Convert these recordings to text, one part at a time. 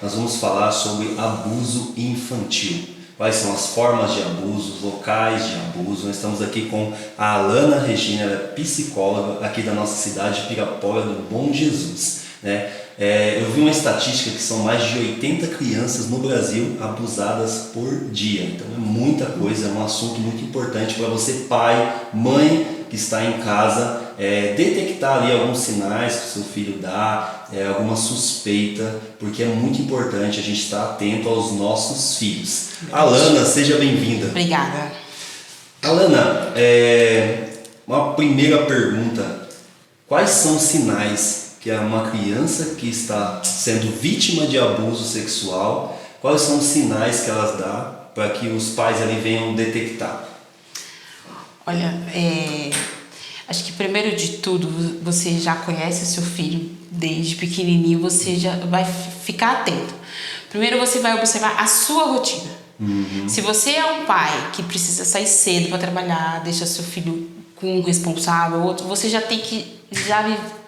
nós vamos falar sobre abuso infantil. Quais são as formas de abuso, os locais de abuso. Nós estamos aqui com a Alana Regina, ela é psicóloga aqui da nossa cidade de Pirapora do Bom Jesus, né? Eu vi uma estatística que são mais de 80 crianças no Brasil abusadas por dia. Então é muita coisa, é um assunto muito importante para você, pai, mãe que está em casa, detectar ali alguns sinais que o seu filho dá, alguma suspeita, porque é muito importante a gente estar atento aos nossos filhos. Alana, seja bem-vinda. Obrigada. Alana, uma primeira pergunta: quais são os sinais que é uma criança que está sendo vítima de abuso sexual, quais são os sinais que elas dão para que os pais ali venham detectar? Olha, acho que primeiro de tudo, você já conhece o seu filho desde pequenininho, você já vai ficar atento. Primeiro você vai observar a sua rotina. Se você é um pai que precisa sair cedo para trabalhar, deixa seu filho com um responsável, outro, você já tem que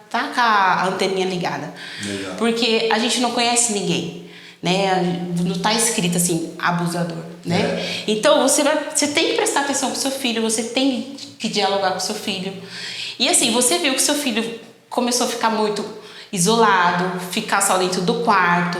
tá com a anteninha ligada. Legal. Porque a gente não conhece ninguém, né? Não tá escrito assim, abusador, né? Então você tem que prestar atenção pro seu filho, você tem que dialogar com seu filho. E assim, você viu que seu filho começou a ficar muito isolado, ficar só dentro do quarto.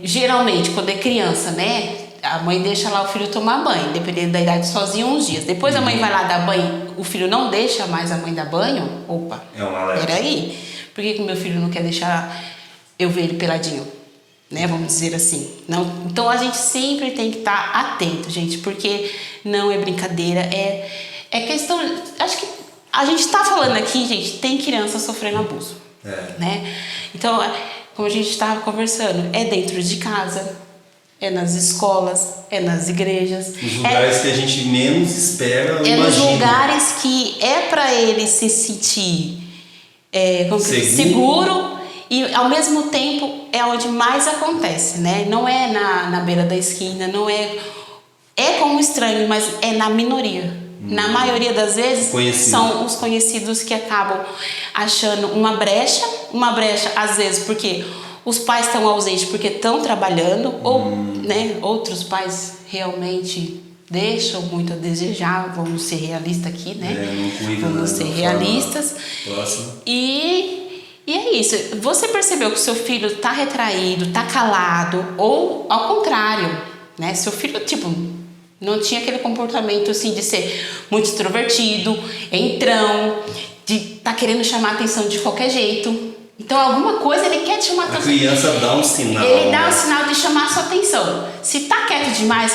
Geralmente, quando é criança, né? A mãe deixa lá o filho tomar banho, dependendo da idade, sozinho uns dias. Depois a mãe vai lá dar banho, o filho não deixa mais a mãe dar banho. Opa, é um alerta. Peraí, por que o meu filho não quer deixar eu ver ele peladinho? Né? Vamos dizer assim. Não, então a gente sempre tem que estar atento, gente, porque não é brincadeira, é questão. Acho que a gente está falando aqui, gente, tem criança sofrendo abuso. Né? Então, como a gente estava conversando, é dentro de casa. É nas escolas, é nas igrejas. Os lugares que a gente menos espera, nos lugares que é para ele se sentir seguro e ao mesmo tempo é onde mais acontece, né? Não é na beira da esquina, não é com um estranho, mas é na minoria. Na maioria das vezes são os conhecidos que acabam achando uma brecha às vezes porque os pais estão ausentes porque estão trabalhando, ou né, outros pais realmente deixam muito a desejar. Vamos ser realistas aqui, né? Vamos ser realistas. E é isso. Você percebeu que o seu filho está retraído, está calado, ou ao contrário, né? Seu filho, não tinha aquele comportamento assim de ser muito extrovertido, entrão, de estar querendo chamar a atenção de qualquer jeito. Então alguma coisa ele quer te chamar a atenção. A criança dá um sinal. Ele dá um sinal de chamar a sua atenção. Se tá quieto demais,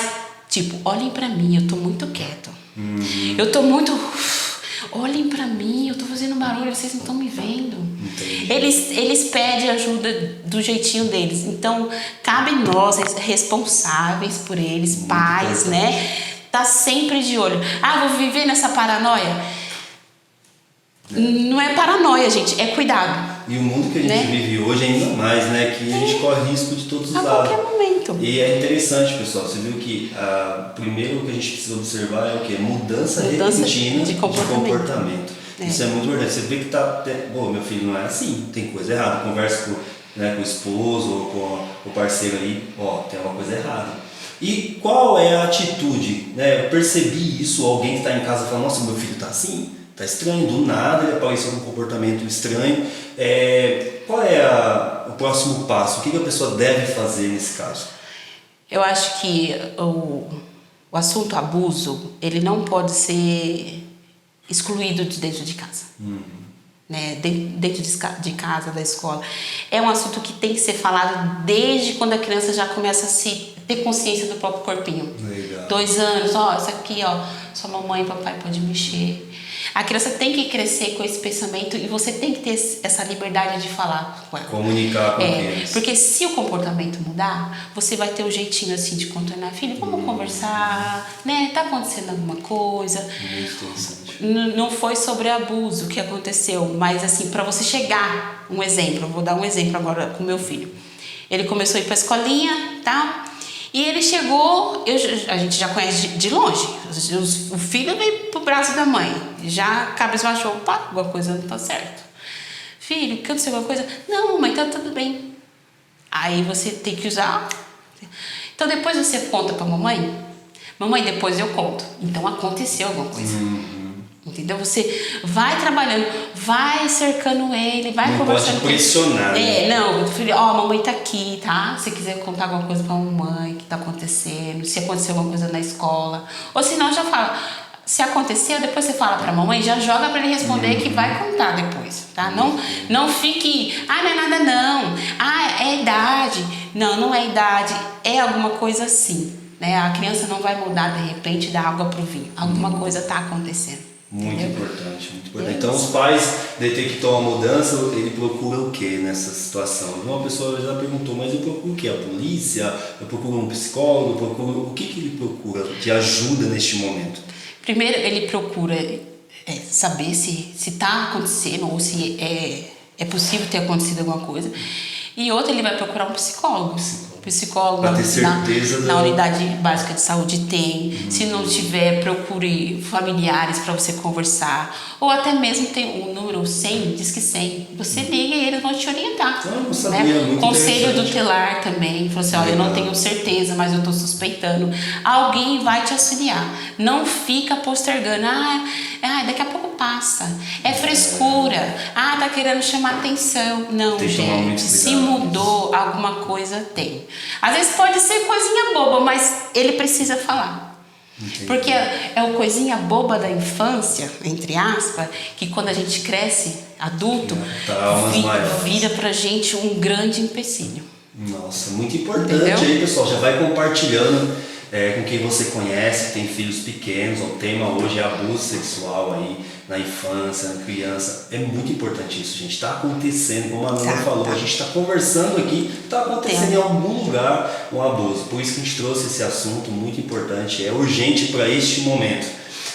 olhem pra mim, eu tô muito quieto. Eu tô muito... Olhem pra mim, eu tô fazendo barulho, vocês não estão me vendo. Eles pedem ajuda do jeitinho deles. Então, cabe nós, responsáveis por eles, muito pais, importante, né? Tá sempre de olho. Vou viver nessa paranoia? Não é paranoia, gente, é cuidado. E o mundo que a gente vive hoje ainda mais, né? Que a gente corre risco de todos os lados. A qualquer momento. E é interessante, pessoal. Você viu que primeiro o que a gente precisa observar é o quê? Mudança repentina de comportamento. Isso é muito importante. Você vê que meu filho não é assim, tem coisa errada. Conversa com o esposo ou com o parceiro ali, tem uma coisa errada. E qual é a atitude? Né? Eu percebi isso, alguém que está em casa fala, nossa, meu filho está assim? Tá estranho, do nada ele apareceu com um comportamento estranho. Qual é o próximo passo? O que a pessoa deve fazer nesse caso? Eu acho que o assunto abuso, ele não pode ser excluído de dentro de casa. Né? Dentro de casa, da escola. É um assunto que tem que ser falado desde quando a criança já começa a ter consciência do próprio corpinho. Legal. 2 anos, isso aqui, só mamãe e papai pode mexer. A criança tem que crescer com esse pensamento e você tem que ter essa liberdade de falar com ela. Comunicar com eles. Porque se o comportamento mudar, você vai ter um jeitinho assim de contornar. Filho, vamos conversar, né? Tá acontecendo alguma coisa. Muito interessante. Não foi sobre abuso que aconteceu, mas assim, para você chegar, um exemplo, eu vou dar um exemplo agora com meu filho. Ele começou a ir pra escolinha, tá? E ele chegou, a gente já conhece de longe, o filho veio pro braço da mãe, já a cabeça baixou, opa, alguma coisa não tá certo. Filho, aconteceu alguma coisa? Não, mãe, tá tudo bem. Aí você tem que usar. Então depois você conta pra mamãe. Mamãe, depois eu conto. Então aconteceu alguma coisa. Entendeu? Você vai trabalhando, vai cercando ele, vai não conversando. Não pode pressionar. Não, filho, mamãe tá aqui, tá? Se quiser contar alguma coisa pra mamãe, que tá acontecendo, se aconteceu alguma coisa na escola. Ou senão já fala, se aconteceu, depois você fala pra mamãe, já joga pra ele responder que vai contar depois, tá? Não fique, não é nada não, é idade. Não é idade, é alguma coisa assim, né? A criança não vai mudar de repente da água pro vinho, alguma coisa tá acontecendo. Muito importante, muito importante. Então os pais detectam a mudança, ele procura o que nessa situação? Uma pessoa já perguntou, mas eu procuro o que? A polícia? Eu procuro um psicólogo? Eu procuro... O que ele procura de ajuda neste momento? Primeiro ele procura saber se está acontecendo ou se é possível ter acontecido alguma coisa. E outro, ele vai procurar um psicólogo. Psicólogo pra ter certeza na unidade básica de saúde tem. Se não tiver, procure familiares para você conversar. Ou até mesmo tem o número 100, diz que 100. Você liga e eles vão te orientar. Não sabia, muito Conselho tutelar também. Falou assim, eu não tenho certeza, mas eu estou suspeitando. Alguém vai te auxiliar. Não fica postergando. Daqui a pouco passa. É frescura. Tá querendo chamar atenção. Não, tem gente. Se mudou, alguma coisa tem. Às vezes pode ser coisinha boba, mas ele precisa falar. Entendi. Porque é uma coisinha boba da infância, entre aspas, que quando a gente cresce, adulto, vira pra gente um grande empecilho. Nossa, muito importante. Aí, pessoal, já vai compartilhando com quem você conhece, tem filhos pequenos. O tema hoje é abuso sexual aí na infância, na criança. É muito importante isso, gente. Está acontecendo, como a Nana falou, a gente está conversando aqui, está acontecendo em algum lugar um abuso. Por isso que a gente trouxe esse assunto muito importante, é urgente para este momento.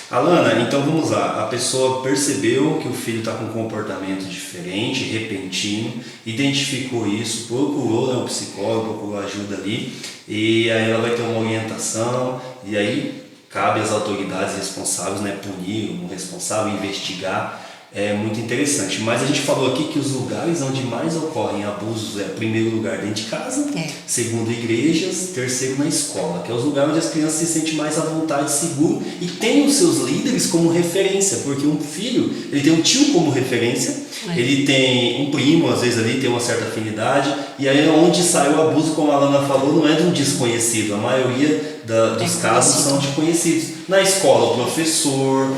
Alana, então vamos lá. A pessoa percebeu que o filho está com um comportamento diferente, repentino, identificou isso, procurou um psicólogo, procurou ajuda ali, e aí ela vai ter uma orientação, e aí cabe às autoridades responsáveis, punir o responsável, investigar. É muito interessante. Mas a gente falou aqui que os lugares onde mais ocorrem abusos primeiro lugar dentro de casa, segundo igrejas, terceiro na escola, que é os lugares onde as crianças se sentem mais à vontade, seguro e tem os seus líderes como referência, porque um filho, ele tem um tio como referência, ele tem um primo, às vezes ali tem uma certa afinidade, e aí onde sai o abuso, como a Alana falou, não é de um desconhecido, a maioria dos casos são de conhecidos. Na escola, o professor,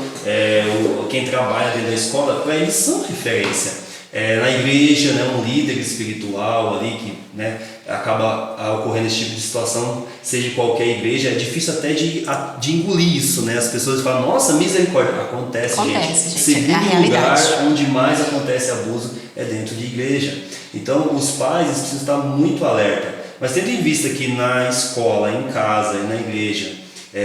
quem trabalha dentro da escola, para eles são referência. Na igreja, um líder espiritual ali que acaba ocorrendo esse tipo de situação, seja qualquer igreja, é difícil até de engolir isso, As pessoas falam, nossa, misericórdia. Acontece, gente. Segundo lugar onde mais acontece abuso é dentro de igreja. Então, os pais precisam estar muito alerta. Mas tendo em vista que na escola, em casa e na igreja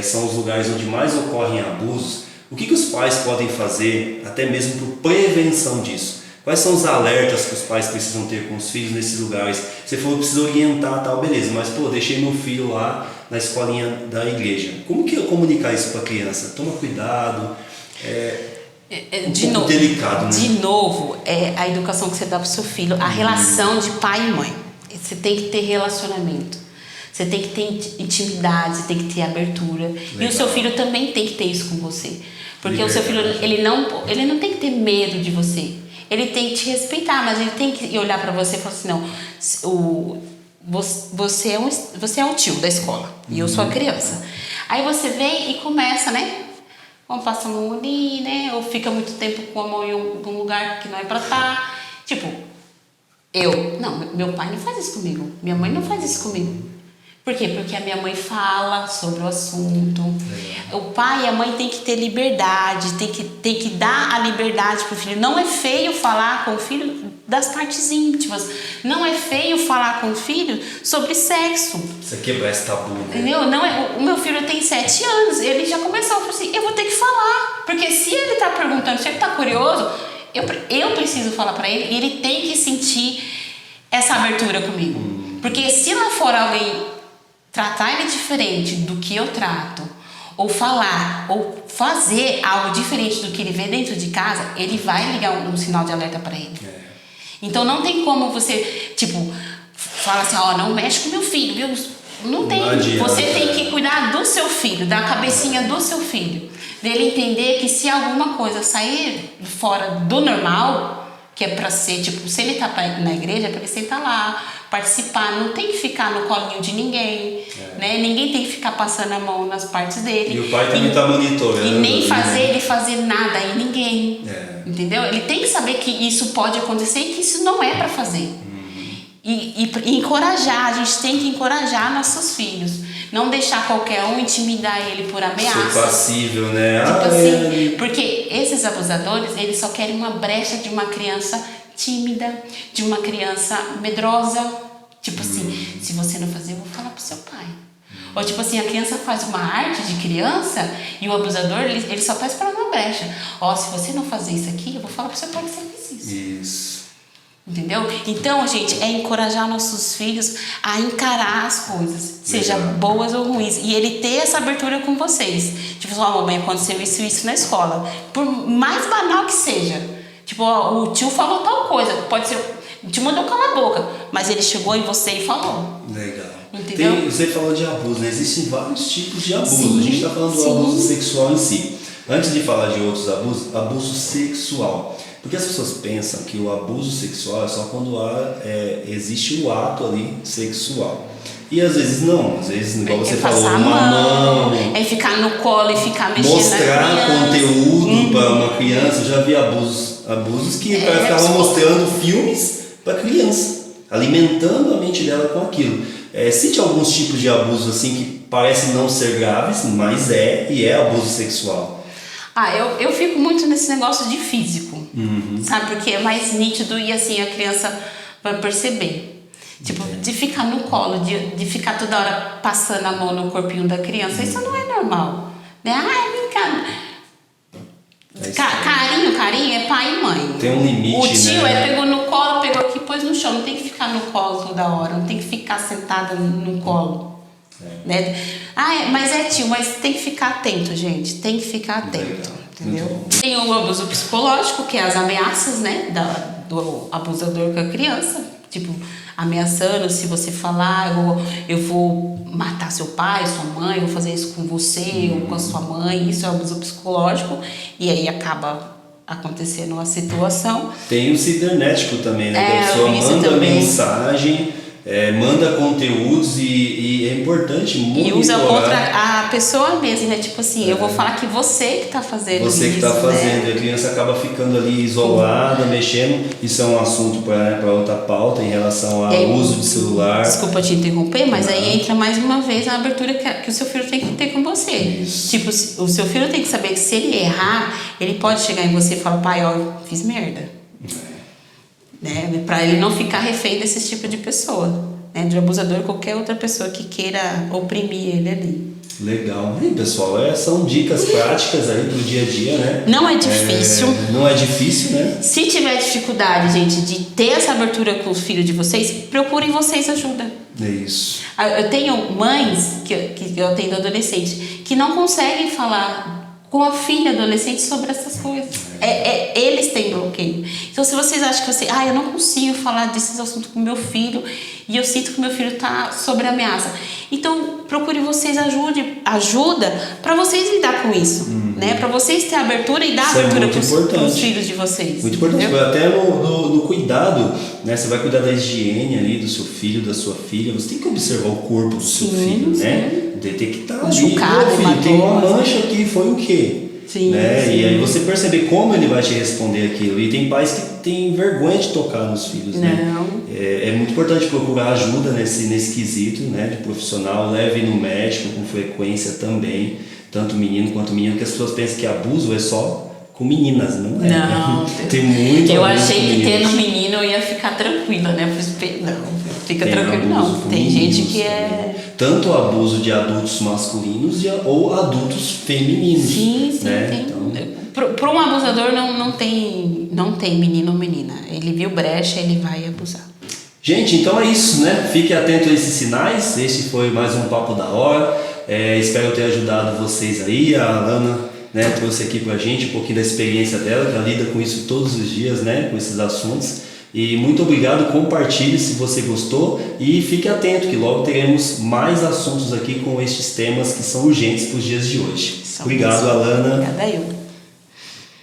são os lugares onde mais ocorrem abusos, o que os pais podem fazer, até mesmo por prevenção disso? Quais são os alertas que os pais precisam ter com os filhos nesses lugares? Você falou que precisa orientar, tal, beleza, mas deixei meu filho lá na escolinha da igreja. Como que eu comunicar isso para a criança? Toma cuidado, delicado, De novo, a educação que você dá para o seu filho, a relação de pai e mãe. Você tem que ter relacionamento, você tem que ter intimidade, você tem que ter abertura. Legal. E o seu filho também tem que ter isso com você. Porque o seu filho, ele não tem que ter medo de você. Ele tem que te respeitar, mas ele tem que olhar para você e falar assim, não, você é o tio da escola e eu sou a criança. Aí você vem e começa, vamos passar a mão ali, ou fica muito tempo com a mão em um lugar que não é para estar. Meu pai não faz isso comigo, minha mãe não faz isso comigo. Por quê? Porque a minha mãe fala sobre o assunto. O pai e a mãe tem que ter liberdade, tem que dar a liberdade pro filho. Não é feio falar com o filho das partes íntimas. Não é feio falar com o filho sobre sexo. Você quebra esse tabu, Entendeu? O meu filho tem 7 anos, ele já começou a falar assim, eu vou ter que falar. Porque se ele tá perguntando, se ele tá curioso, eu preciso falar para ele e ele tem que sentir essa abertura comigo. Porque se lá for alguém tratar ele diferente do que eu trato, ou falar, ou fazer algo diferente do que ele vê dentro de casa, ele vai ligar um sinal de alerta para ele. Então não tem como você, fala assim, ó, não mexe com meu filho, viu? Não tem. Você tem que cuidar do seu filho, da cabecinha do seu filho. Dele entender que se alguma coisa sair fora do normal, que é pra ser, tipo, se ele tá na igreja, é pra ele sentar lá, participar, não tem que ficar no colinho de ninguém, né? Ninguém tem que ficar passando a mão nas partes dele. E o pai também tá monitorando. E nem fazer ele fazer nada em ninguém, entendeu? Ele tem que saber que isso pode acontecer e que isso não é pra fazer. E encorajar, a gente tem que encorajar nossos filhos. Não deixar qualquer um intimidar ele por ameaças. Ser passível, né? Tipo assim, porque esses abusadores, eles só querem uma brecha de uma criança tímida, de uma criança medrosa. Tipo assim, se você não fazer, eu vou falar pro seu pai. Ou tipo assim, a criança faz uma arte de criança e o abusador, ele só tá esperando uma brecha. Ó, se você não fazer isso aqui, eu vou falar pro seu pai que você fez isso. Isso. Entendeu? Então, gente, é encorajar nossos filhos a encarar as coisas, seja boas ou ruins, e ele ter essa abertura com vocês. Tipo, ó, mamãe, aconteceu isso na escola. Por mais banal que seja. Tipo, ó, o tio falou tal coisa, pode ser, o tio mandou calar a boca, mas ele chegou em você e falou. Legal. Entendeu? Você falou de abuso, né? Existem vários tipos de abuso. Sim, a gente está falando do abuso sexual em si. Antes de falar de outros abusos, abuso sexual. Porque as pessoas pensam que o abuso sexual é só quando existe o ato ali sexual. E às vezes não, às vezes, igual você falou, uma mão. É ficar no colo e ficar mexendo mostrar na conteúdo para uma criança. Eu já vi abusos que o cara ficava mostrando filmes para criança, alimentando a mente dela com aquilo. Cite alguns tipos de abuso assim que parecem não ser graves, mas é abuso sexual. Eu fico muito nesse negócio de físico, sabe? Porque é mais nítido e assim a criança vai perceber. Tipo, de ficar no colo, de ficar toda hora passando a mão no corpinho da criança, isso não é normal, né? Carinho é pai e mãe. Tem um limite, o tio né? Pegou no colo, pegou aqui, pôs no chão. Não tem que ficar no colo toda hora, não tem que ficar sentado no colo. Né? Mas tio, mas tem que ficar atento, gente. Tem que ficar atento, entendeu? Tem o abuso psicológico, que é as ameaças, né? Do abusador com a criança. Tipo, ameaçando, se você falar, eu vou matar seu pai, sua mãe, eu vou fazer isso com você ou com a sua mãe. Isso é abuso psicológico. E aí acaba acontecendo uma situação. Tem o cibernético também, né? Que a pessoa manda mensagem, manda conteúdos e é importante monitorar. E usa contra a pessoa mesma, né? Tipo assim, eu vou falar que você que tá fazendo isso. Você que tá fazendo, e a criança acaba ficando ali isolada, mexendo. Isso é um assunto para outra pauta em relação ao uso de celular. Desculpa te interromper, mas aí entra mais uma vez a abertura que o seu filho tem que ter com você. Isso. Tipo, o seu filho tem que saber que se ele errar, ele pode chegar em você e falar, pai, ó, eu fiz merda. Né? Para ele não ficar refém desse tipo de pessoa, né? De abusador ou qualquer outra pessoa que queira oprimir ele ali. Legal. E pessoal, são dicas práticas aí do dia a dia, né? Não é difícil. Não é difícil, né? Se tiver dificuldade, gente, de ter essa abertura com os filhos de vocês, procurem vocês ajuda. É isso. Eu tenho mães que eu atendo adolescente que não conseguem falar com a filha adolescente sobre essas coisas. Eles têm bloqueio. Então, se vocês acham que eu não consigo falar desses assuntos com meu filho e eu sinto que meu filho está sob ameaça, então procure vocês ajuda para vocês lidar com isso, né? Para vocês ter abertura e dar abertura para os filhos de vocês. Muito importante, até no cuidado, né? Você vai cuidar da higiene ali do seu filho, da sua filha. Você tem que observar o corpo do seu filho, né? Detectar ali, tem uma mancha aqui, foi o quê? Sim, né? sim. E aí você perceber como ele vai te responder aquilo. E tem pais que têm vergonha de tocar nos filhos, né? É muito importante procurar ajuda nesse quesito, né? De profissional, leve no médico com frequência também, tanto menino quanto menina, porque as pessoas pensam que abuso é só com meninas, não é? Não, tem muito. Eu achei que tendo menino eu ia ficar tranquila, né? Não, fica tranquilo, não. Tem gente que tanto o abuso de adultos masculinos ou adultos femininos. Sim, né? tem. Então, para um abusador não tem menino ou menina. Ele viu brecha, ele vai abusar. Gente, então é isso, né? Fique atento a esses sinais. Esse foi mais um Papo da Hora. Espero ter ajudado vocês aí. A Alana, né, trouxe aqui pra gente um pouquinho da experiência dela, que ela lida com isso todos os dias, né? Com esses assuntos. E muito obrigado, compartilhe se você gostou e fique atento que logo teremos mais assuntos aqui com estes temas que são urgentes para os dias de hoje. Obrigado, Alana. Obrigada eu.